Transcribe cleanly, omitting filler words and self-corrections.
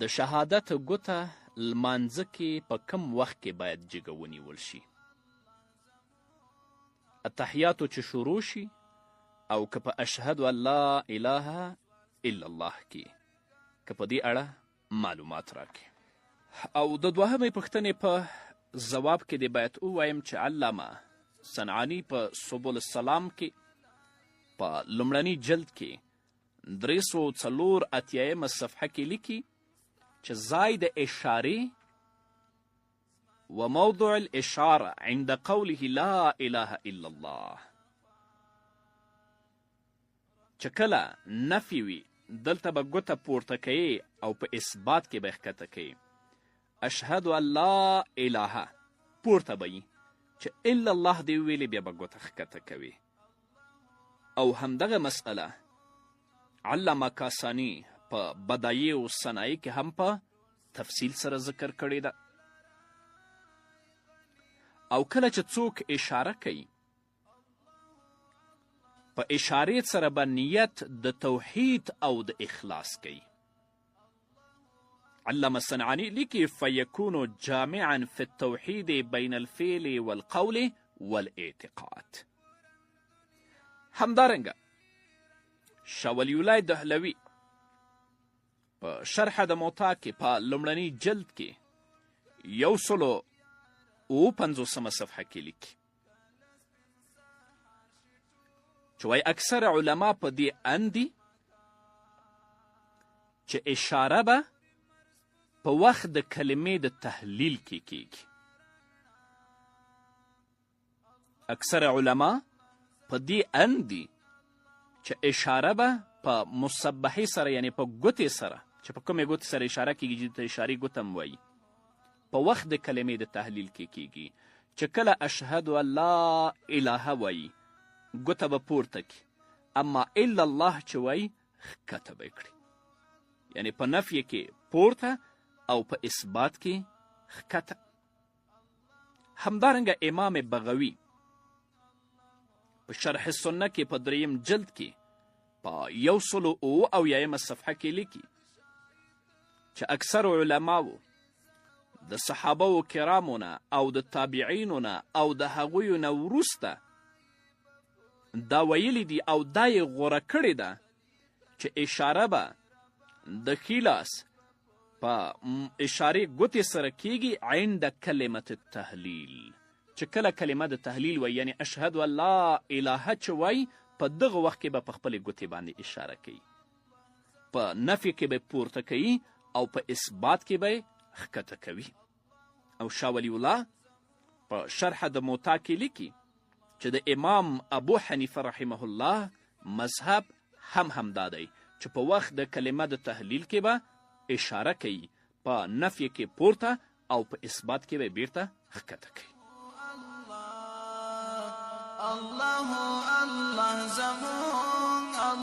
د شهادت ګوته لمانځه کې په کم وخت کې باید جګه ونیول شي؟ اتحیاتو چې شروع شي او که په اشهد ان لا اله الا الله کې که په دې اړه معلومات راکړي. او د دوهمې پوښتنې په ځواب کې دې باید ووایم چې علامه صنعاني په سبل السلام کې په لومړني جلد کې 384 صفحه کې لیکي چې ځای د اشارې و موضع الاشاره عند قوله لا اله الا الله چې کله نفي وي دلته به ګوته پورته کوي او په اثبات کې به ښکته کوي. اشهد ان لا اله پورته به وي چې الا الله دې وویلې بیا به ګوته ښکته کوي. او همدغه مسئله علامه کاسانی په بدایع الصنایع کې هم په تفصیل سره ذکر کړې ده. او کله چې څوک اشاره کوي په اشارې سره به نیت د توحید او د اخلاص کوي. علامه صنعاني لیکي فیکون جامعا فی التوحید بین الفعل والقول والاعتقاد. همدارنګه شاه ولی الله دهلوي په شرح د موطا کې په لومړني جلد کې 150 صفحه کې لیکي چې وایي اکثر علما په دې اندي چې اشاره به په وخت د کلمې د تحلیل کې کیږي. اکثر علما په دې اندي چې اشاره به په مسبحې سره یعنی په ګوتې سره چې په کومې ګوتې سره اشاره کیږي چې د اشارې ګوته هم وایي په وخت د کلمې د تحلیل کې کیږي. چې کله اشهد ان لا اله وایي ګوته به پورته کړي، اما الا الله چې وایي ښکته به یې کړي، یعنی په نفی کې پورته او په اثبات کې ښکته. همدارنګه امام بغوي په شرح السنه کې په 3 جلد کې په 178 صفحه کې لیکي چې اکثر علماو د صحابه و کرامو نه او د تابعینو نه او د هغویو نه وروسته دا ویلي دي او دا یې غوره کړې ده چې اشاره به د ښي لاس په اشارې ګوتې سره کیږي عند کلمة التحلیل. چې کله کلمه د تحلیل وایي یعنی اشهد ان لا اله چې وایي په دغه وخت کې به په خپلې ګوتې باندې اشاره کوي، په نفي کې به پورته کوي او په اثبات کې به ښکته کوي. او شاه ولی الله په شرح د موطا کې لیکي چې د امام ابو حنیفه رحمه الله مذهب همدا دی چې په وخت د کلمه د تحلیل کې به اشاره کوي، په نفی کې پورته او په اثبات کې به بیرته ښکته کوي. الله الله زمون